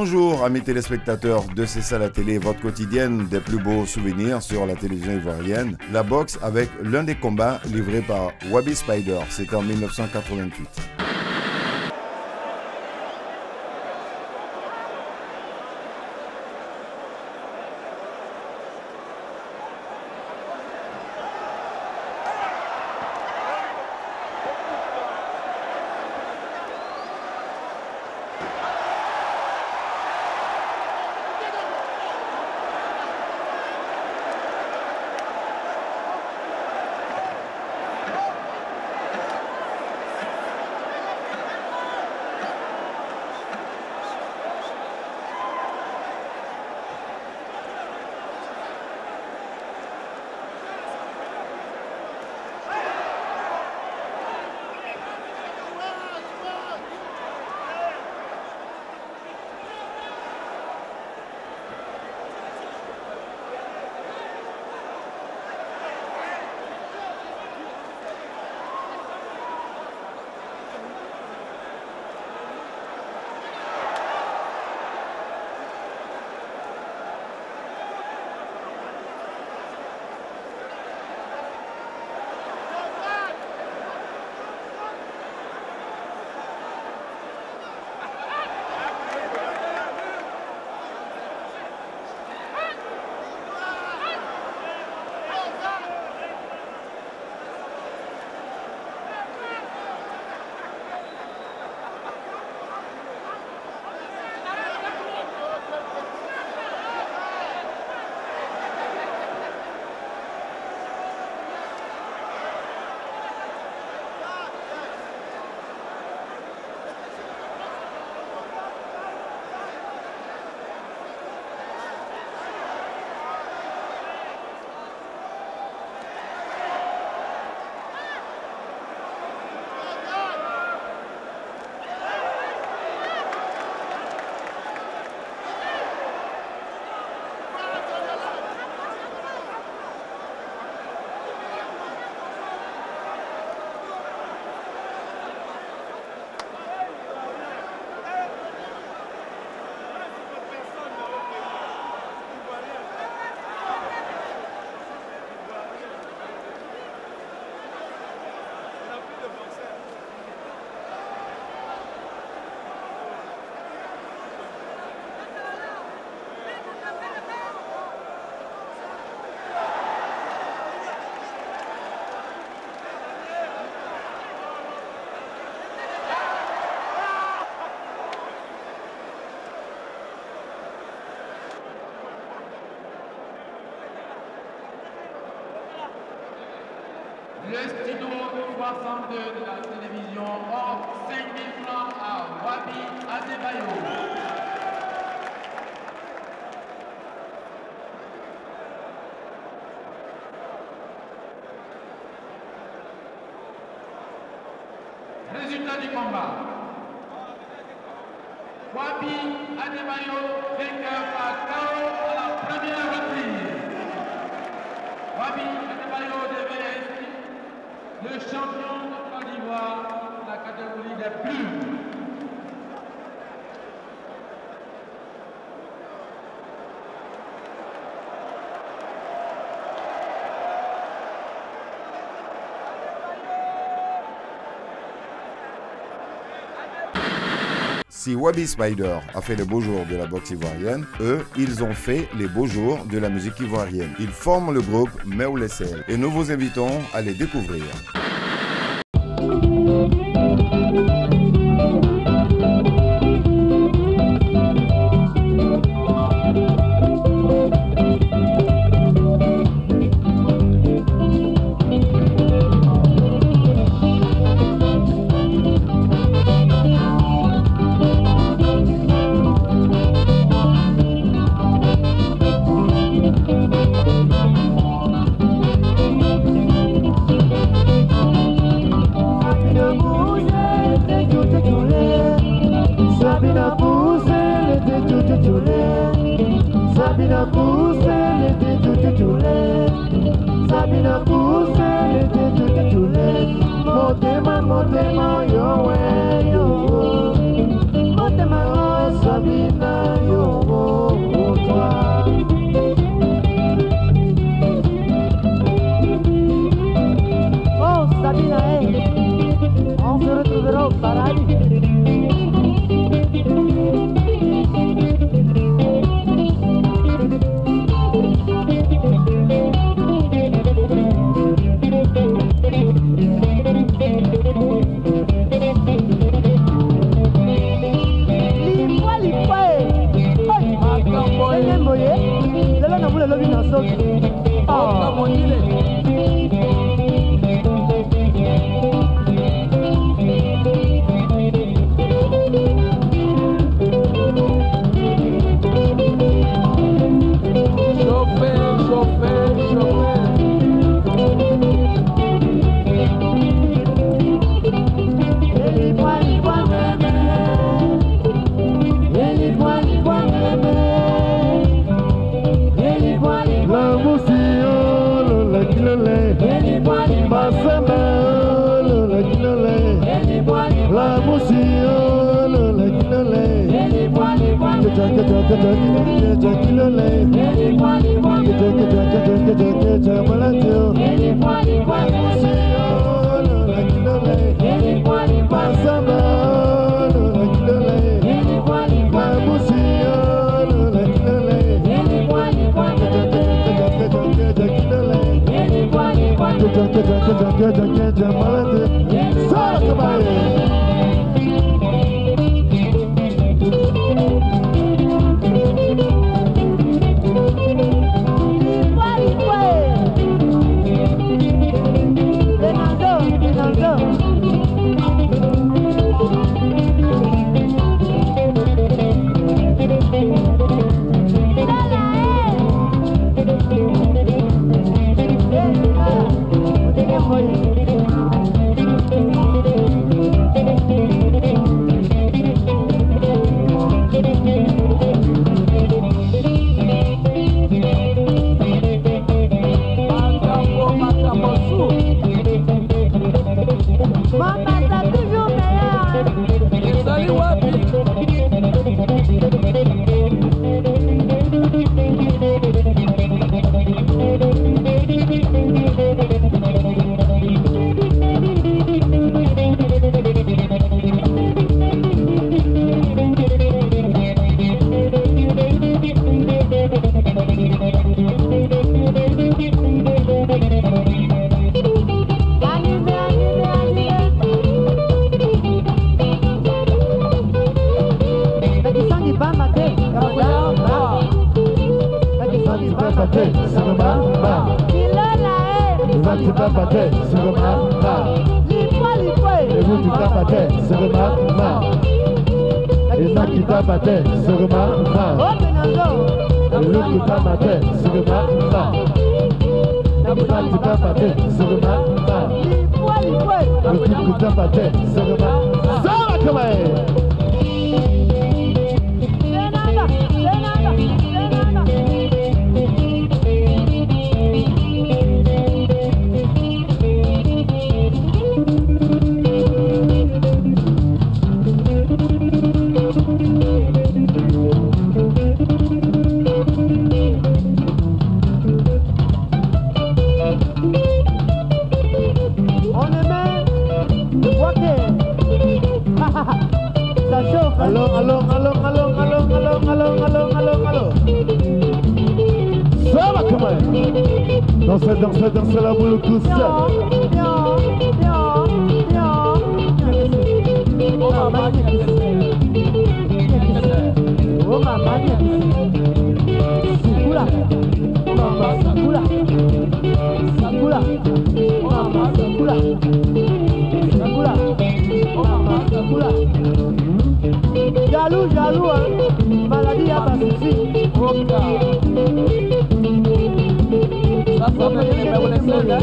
Bonjour amis téléspectateurs de C'est ça la télé, votre quotidienne des plus beaux souvenirs sur la télévision ivoirienne. La boxe avec l'un des combats livrés par Wabi Spider, c'était en 1988. Le studio 62 de la télévision offre 5 000 francs à Wabi Adebayo. Résultat du combat. Wabi Adebayo vainqueur par KO à la première reprise. Wabi Adebayo devait être le champion de Côte d'Ivoire de la catégorie des plumes. Si Wabi Spider a fait les beaux jours de la boxe ivoirienne, eux, ils ont fait les beaux jours de la musique ivoirienne. Ils forment le groupe Meoulessel et nous vous invitons à les découvrir. Sabina pousse l'été tout Motema yo Sabina le lobby na soki. Ah, mon Dieu. Danse la boule tout seul. Jaloux, hein. Maladie, y'a pas de souci. Ça me dit, mais on est seul, hein.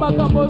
Makambo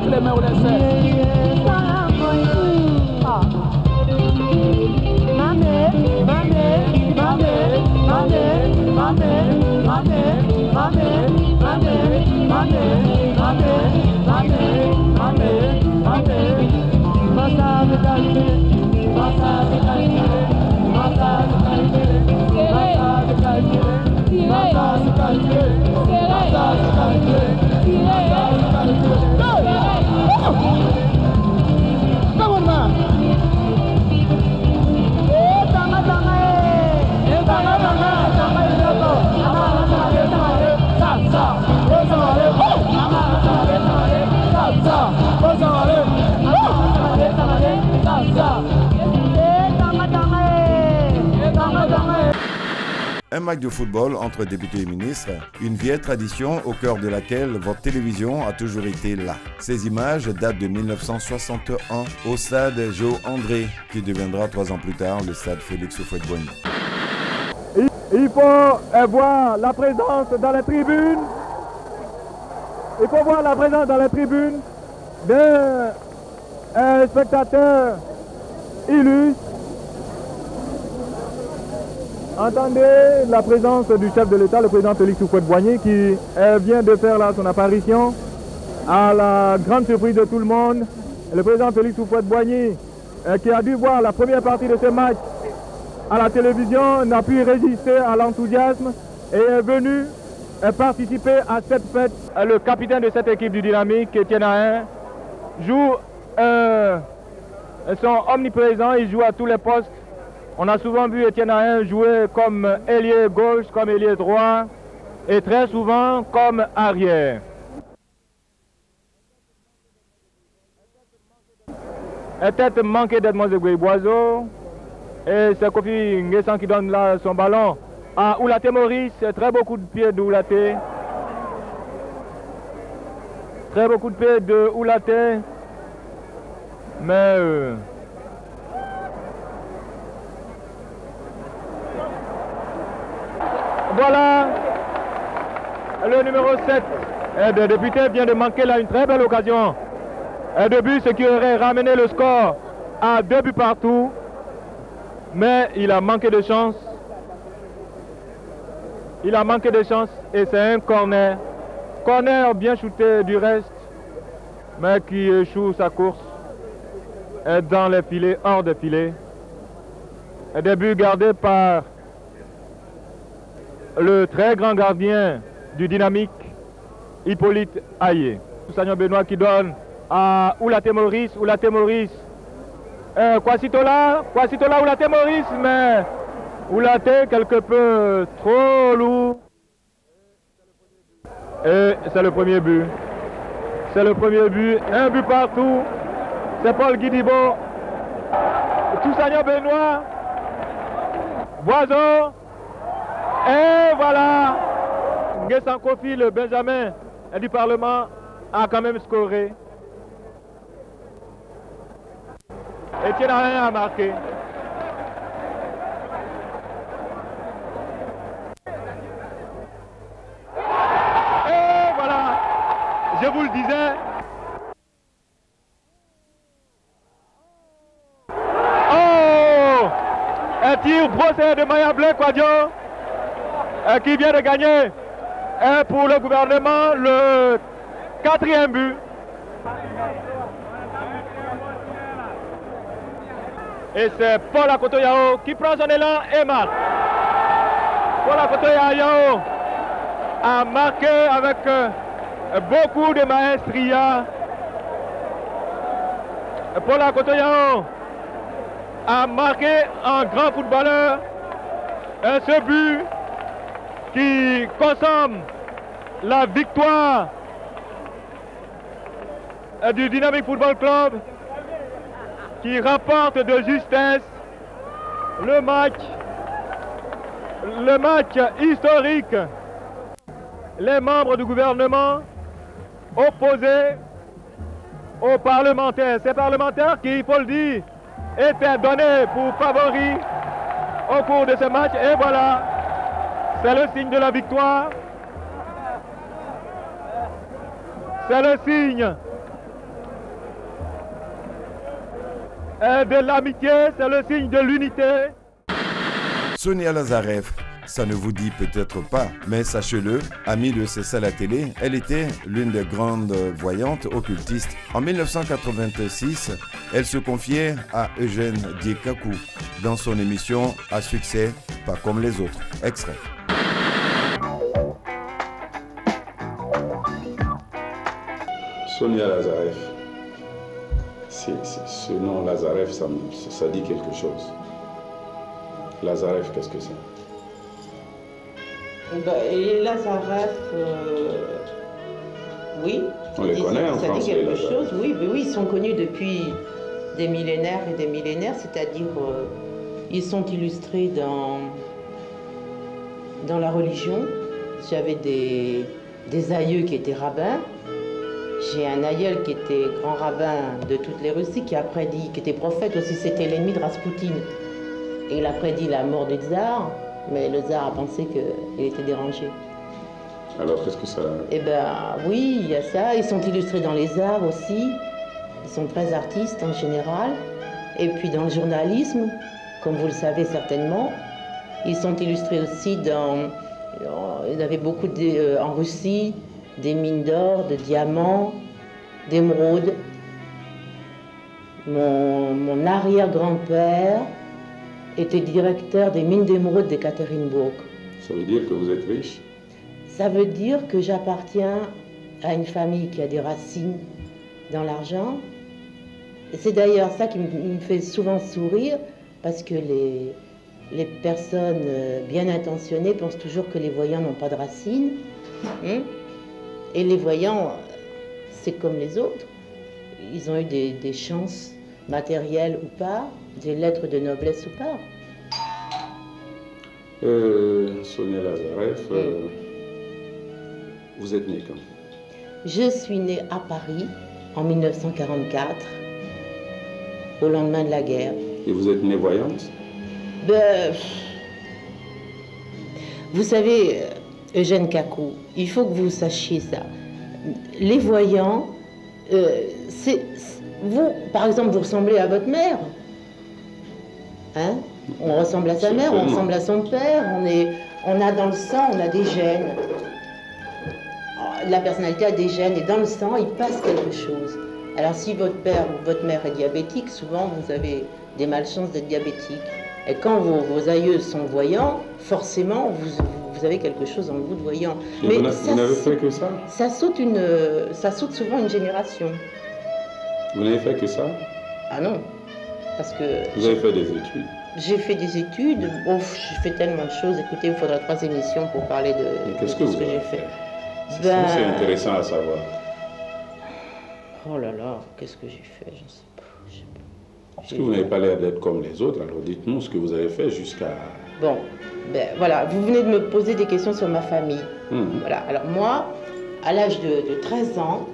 lève les mains au laisser. Un match de football entre députés et ministres, une vieille tradition au cœur de laquelle votre télévision a toujours été là. Ces images datent de 1961 au stade Joe André, qui deviendra 3 ans plus tard le stade Félix Houphouët-Boigny. Il faut voir la présence dans la tribune. Il faut voir la présence dans la tribune d'un spectateur illustre. Entendez la présence du chef de l'État, le président Félix Houphouët-Boigny, qui vient de faire là son apparition à la grande surprise de tout le monde. Le président Félix Houphouët-Boigny, qui a dû voir la première partie de ce match à la télévision, n'a pu résister à l'enthousiasme et est venu participer à cette fête. Le capitaine de cette équipe du Dynamique, Etienne Ahin, joue sont omniprésents, ils jouent à tous les postes. On a souvent vu Etienne Ahin jouer comme ailier gauche, comme ailier droit et très souvent comme arrière. La tête manquée d'Edmond Zegwe-Boiseau et c'est Kofi Nguessan qui donne là son ballon à Oulaté Maurice. Très beau coup de pied de Oulaté. Très beau coup de pied de Oulaté. Mais voilà, le numéro 7 de député vient de manquer là une très belle occasion de but, ce qui aurait ramené le score à 2 buts partout. Mais il a manqué de chance. Il a manqué de chance et c'est un corner. Corner bien shooté du reste, mais qui échoue sa course dans les filets, hors des filets. Un début gardé par le très grand gardien du Dynamique, Hippolyte Aïe. Sagnon Benoît qui donne à Oulaté Maurice. Oulaté Maurice. Kwasitola, Oulaté Maurice, mais Oulaté quelque peu trop lourd. Et c'est le premier but. C'est le premier but. Un but partout. C'est Paul Guidibo. Sagnon Benoît. Boiseau. Et voilà. Nguessan Kofi, le Benjamin du Parlement, a quand même scoré. Etienne Ahin a marqué. Et voilà, je vous le disais. Oh, un tir brossé de Maya Blé Kwadjo qui vient de gagner pour le gouvernement le 4e but. Et c'est Paul Akoto Yao qui prend son élan et marque. Paul Akoto Yao a marqué avec beaucoup de maestria. Paul Akoto Yao a marqué un grand footballeur. Ce but qui consomme la victoire du Dynamique Football Club, qui rapporte de justesse le match historique. Les membres du gouvernement opposés aux parlementaires. Ces parlementaires qui, il faut le dire, étaient donnés pour favoris au cours de ce match. Et voilà, c'est le signe de la victoire. C'est le signe de l'amitié, c'est le signe de l'unité. Sonia Lazarev, ça ne vous dit peut-être pas, mais sachez-le, amie de Cessa la télé, elle était l'une des grandes voyantes occultistes. En 1986, elle se confiait à Eugène Diekakou dans son émission à succès Pas comme les autres. Extrait. Sonia Lazarev, ce nom Lazarev, ça dit quelque chose. Lazarev, qu'est-ce que c'est? Et Lazarev, oui. On les connaît en France. Ça dit quelque chose, oui, mais oui, ils sont connus depuis des millénaires et des millénaires, c'est-à-dire ils sont illustrés dans la religion. J'avais des aïeux qui étaient rabbins. J'ai un aïeul qui était grand rabbin de toute les Russies, qui a prédit, qui était prophète aussi, c'était l'ennemi de Raspoutine. Et il a prédit la mort du tsar, mais le tsar a pensé qu'il était dérangé. Alors qu'est-ce que ça... Eh bien oui, il y a ça. Ils sont illustrés dans les arts aussi. Ils sont très artistes en général. Et puis dans le journalisme, comme vous le savez certainement, ils sont illustrés aussi dans... Il y avait beaucoup en Russie, des mines d'or, de diamants, d'émeraudes. Mon arrière-grand-père était directeur des mines d'émeraudes d'Ekaterinbourg. Ça veut dire que vous êtes riche? Ça veut dire que j'appartiens à une famille qui a des racines dans l'argent. C'est d'ailleurs ça qui me fait souvent sourire, parce que les personnes bien intentionnées pensent toujours que les voyants n'ont pas de racines. Et les voyants, c'est comme les autres. Ils ont eu des chances matérielles ou pas, des lettres de noblesse ou pas. Sonia Lazarev, vous êtes née quand? Je suis née à Paris en 1944, au lendemain de la guerre. Et vous êtes née voyante? Vous savez, Eugène Kakou, il faut que vous sachiez ça. Les voyants, vous, par exemple, vous ressemblez à votre mère. Hein? On ressemble à sa mère, on ressemble à son père, on a dans le sang, on a des gènes. La personnalité a des gènes et dans le sang, il passe quelque chose. Alors si votre père ou votre mère est diabétique, souvent vous avez des malchances d'être diabétique. Et quand vos aïeux sont voyants, forcément vous avez quelque chose en vous de voyant. Mais vous n'avez fait que ça? Ça saute souvent une génération. Vous n'avez fait que ça? Ah non, parce que... Vous avez fait des études? J'ai fait des études, j'ai fait tellement de choses. Écoutez, il me faudra 3 émissions pour parler de ce que j'ai fait. C'est intéressant à savoir. Oh là là, qu'est-ce que j'ai fait? Je ne sais pas. Parce que vous n'avez pas l'air d'être comme les autres, alors dites-nous ce que vous avez fait jusqu'à... Bon, voilà, vous venez de me poser des questions sur ma famille. Voilà, alors moi, à l'âge de 13 ans,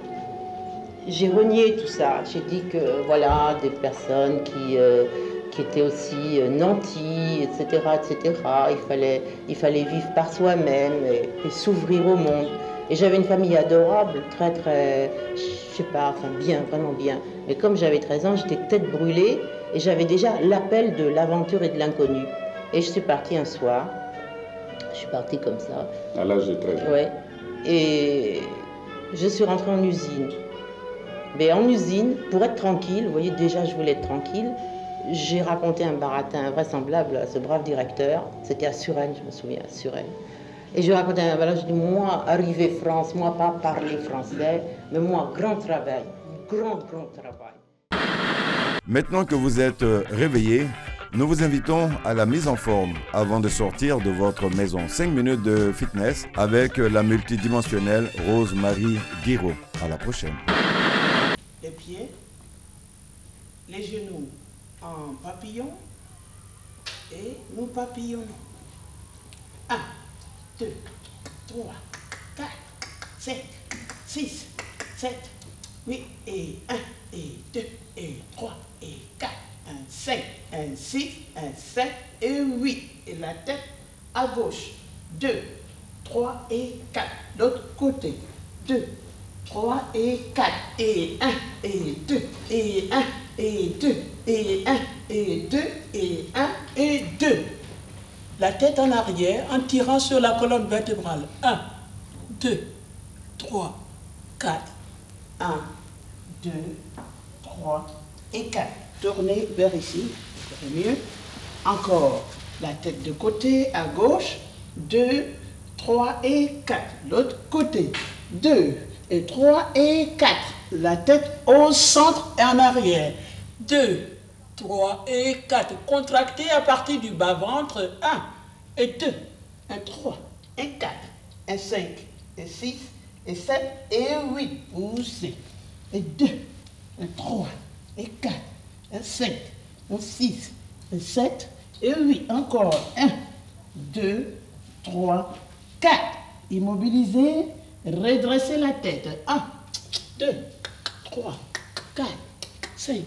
j'ai renié tout ça. J'ai dit que, voilà, des personnes qui étaient aussi nantis, etc., etc. Il fallait vivre par soi-même et s'ouvrir au monde. Et j'avais une famille adorable, très, très, je sais pas, enfin bien, vraiment bien. Mais comme j'avais 13 ans, j'étais tête brûlée et j'avais déjà l'appel de l'aventure et de l'inconnu. Et je suis partie un soir, je suis partie comme ça. À l'âge de 13 ans? Ouais. Et je suis rentrée en usine. Mais en usine, pour être tranquille, vous voyez, déjà je voulais être tranquille, j'ai raconté un baratin invraisemblable à ce brave directeur. C'était à Suresnes, je me souviens, à Suresnes. Et je racontais un baratin, je dis, moi, arrivé France, moi, pas parler français, mais moi, grand travail, grand travail. Maintenant que vous êtes réveillés, nous vous invitons à la mise en forme avant de sortir de votre maison. 5 minutes de fitness avec la multidimensionnelle Rose-Marie Guiraud. À la prochaine. Les pieds, les genoux en papillon et nous papillonnons. 1, 2, 3, 4, 5, 6, 7, 8 et 1 et 2 et 3 et 4, 1, 5, 1, 6, 1, 7 et 8. Et la tête à gauche. 2, 3 et 4. L'autre côté. 2, 3 et 4. Et 1 et 2 et 1 et 2, et 1, et 2, et 1, et 2. La tête en arrière en tirant sur la colonne vertébrale. 1, 2, 3, 4. 1, 2, 3 et 4. Tournez vers ici, c'est mieux. Encore la tête de côté à gauche. 2, 3 et 4. L'autre côté. 2 et 3 et 4. La tête au centre et en arrière. 2, 3 et 4. Contractez à partir du bas-ventre. 1 et 2, 1, 3 et 4, et 5, et 6, et 7, et 8. Poussez. Et 2, et 3, et 4, et 5, et 6, et 7, et 8. Encore. 1, 2, 3, 4. Immobilisez. Redressez la tête. 1, 2, 3, 4, 5,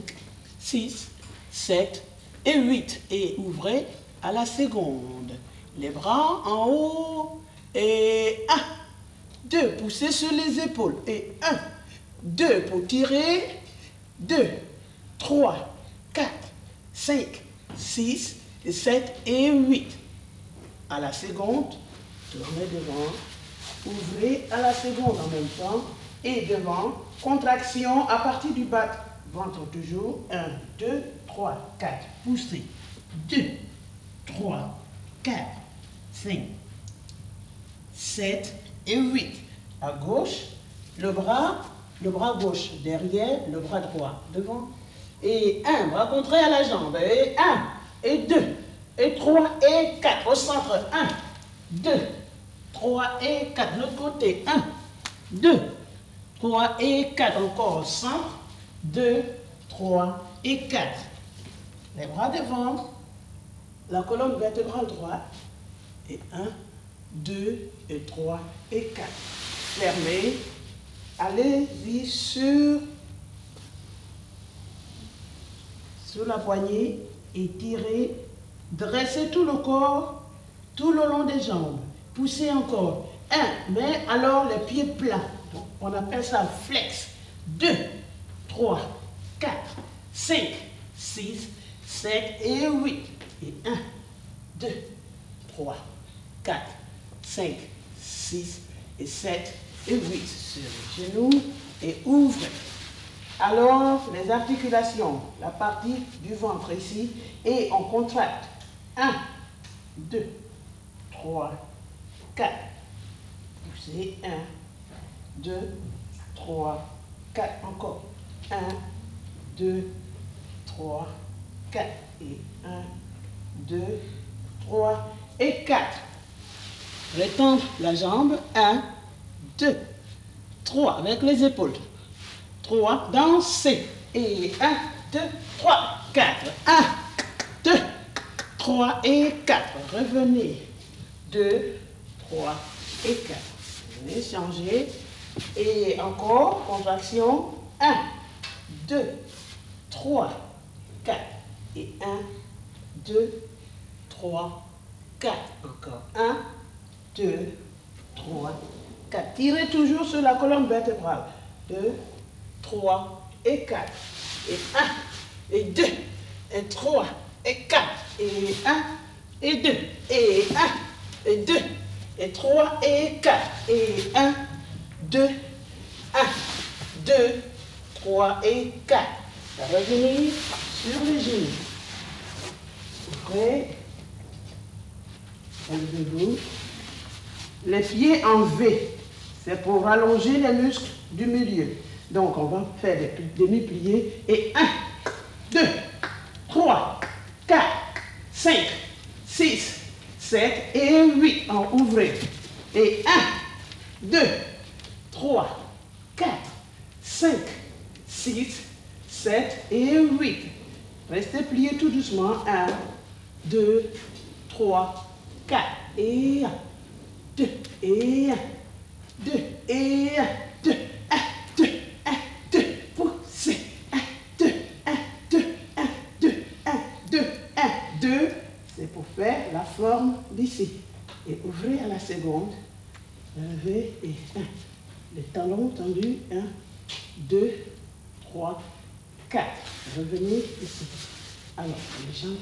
6, 7 et 8. Et ouvrez à la seconde. Les bras en haut. Et 1, 2. Poussez sur les épaules. Et 1, 2 pour tirer. 2, 3, 4, 5, 6, 7 et 8. À la seconde, tournez devant. Ouvrez à la seconde en même temps. Et devant, contraction à partir du bas ventre toujours. 1, 2, 3, 4. Poussez. 2, 3, 4, 5, 7 et 8. À gauche, le bras gauche derrière, le bras droit devant. Et 1, bras contraire à la jambe. Et 1, et 2, et 3, et 4. Au centre, 1, 2, 3 et 4. L'autre côté, 1, 2, 3 et 4. Encore au centre, 2, 3 et 4. Les bras devant, la colonne vertébrale droite. Et 1, 2, et 3 et 4. Fermez. Allez-y sur la poignée et tirez. Dressez tout le corps, tout le long des jambes. Poussez encore. 1, mais alors les pieds plats. Donc, on appelle ça flex. 2, 3, 4, 5, 6, 7 et 8. Et 1, 2, 3, 4, 5, 6 et 7 et 8. Sur les genoux et ouvrez. Alors, les articulations, la partie du ventre ici, et on contracte. 1, 2, 3, 4. Poussez. 1, 2, 3, 4. Encore. 1, 2, 3, 4. Et 1, 2, 3 et 4. Rétendre la jambe. 1, 2, 3. Avec les épaules. 3. Dansez. Et 1, 2, 3, 4. 1, 2, 3 et 4. Revenez. 2, 3 et 4. Venez changer. Et encore, contraction. 1, 2, 3, 4. Et 1, 2, 3, 4. Encore. 1, 2, 3, 4. Tirez toujours sur la colonne vertébrale. 2, 3 et 4. Et 1, et 2, et 3, et 4. Et 1, et 2, et 1, et 2, et 3, et 4. Et 1, 2, 1, 2, 3 et 4. Revenez sur les genoux. Prêt? Levez-vous. Les pieds en V, c'est pour allonger les muscles du milieu. Donc, on va faire des demi-pliés. Et 1, 2, 3, 4, 5, 6, 7 et 8. En ouvrez. Et 1, 2, 3, 4, 5, 6, 7 et 8. Restez pliés tout doucement. 1, 2, 3, 4. Et 1, 2, et 1, 2, et 1, 2, 1, 2, 1, 2. Poussez. 1, 2, 1, 2, 1, 2, 1, 2, 1, 2. C'est pour faire la forme d'ici. Et ouvrez à la seconde. Levez et 1. Les talons tendus. 1, 2, 3, 4. Revenez ici. Alors, les jambes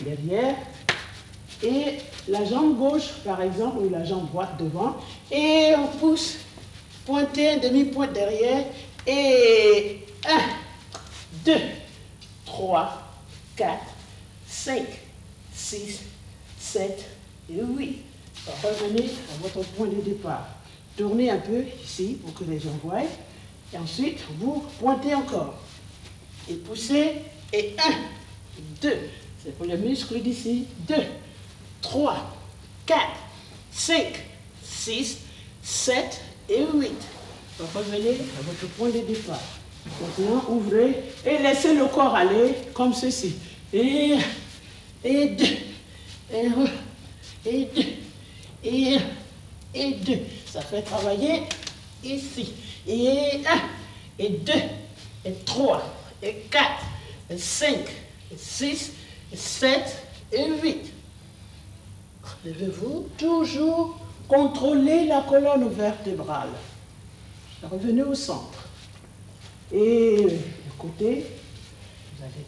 derrière. Et la jambe gauche, par exemple, ou la jambe droite devant. Et on pousse, pointé, demi-pointe derrière. Et 1, 2, 3, 4, 5, 6, 7 et 8. Revenez à votre point de départ. Tournez un peu ici pour que les gens voient. Et ensuite, vous pointez encore. Et poussez. Et 1, 2. C'est pour les muscles d'ici. 2, 3, 4, 5, 6, 7 et 8. Revenez à votre point de départ. Maintenant, ouvrez et laissez le corps aller comme ceci. Et 2. Et 1. Et 2. Et 2. Ça fait travailler ici. Et 1. Et 2. Et 3. Et 4. Et 5. Et 6. Et 7. Et 8. Levez-vous. Toujours contrôlez la colonne vertébrale. Revenez au centre. Et de côté, vous allez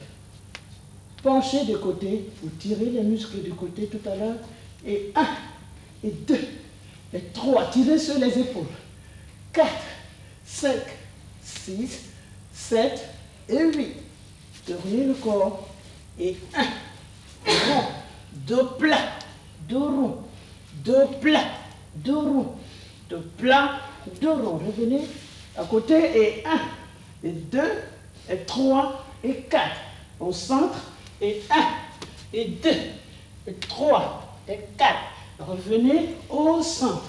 pencher de côté. Vous tirez les muscles du côté tout à l'heure. Et 1, et 2, et 3. Tirez sur les épaules. 4, 5, 6, 7 et 8. Tournez le corps. Et 1, rond, 2 plats, 2 ronds, 2 plats, 2 ronds, 2 plats, 2 ronds. Revenez à côté. Et 1, et 2, et 3, et 4. Au centre. Et 1, et 2, et 3, et 4. Revenez au centre.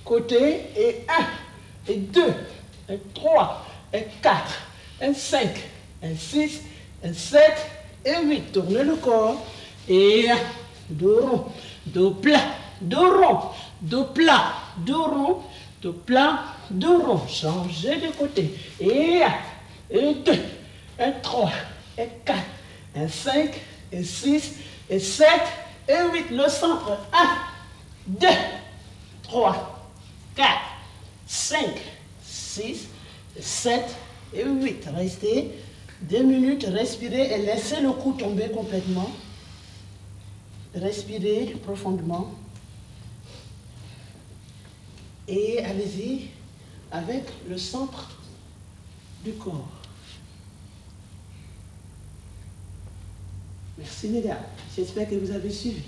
Côté. Et 1, et 2, et 3, et 4, et 5, et 6, et 7, et 8. Tournez le corps. Et 2 ronds, 2 plats, 2 ronds, 2 plats, 2 ronds, 2 plats, 2 ronds. Changez de côté. Et 1, et 2, et 3, et 4, et 5, et 6, et 7, et 8. Le centre. 1, 2, 3, 4, 5, 6, 7 et 8. Restez 2 minutes, respirez et laissez le cou tomber complètement. Respirez profondément. Et allez-y avec le centre du corps. Merci mesdames. J'espère que vous avez suivi.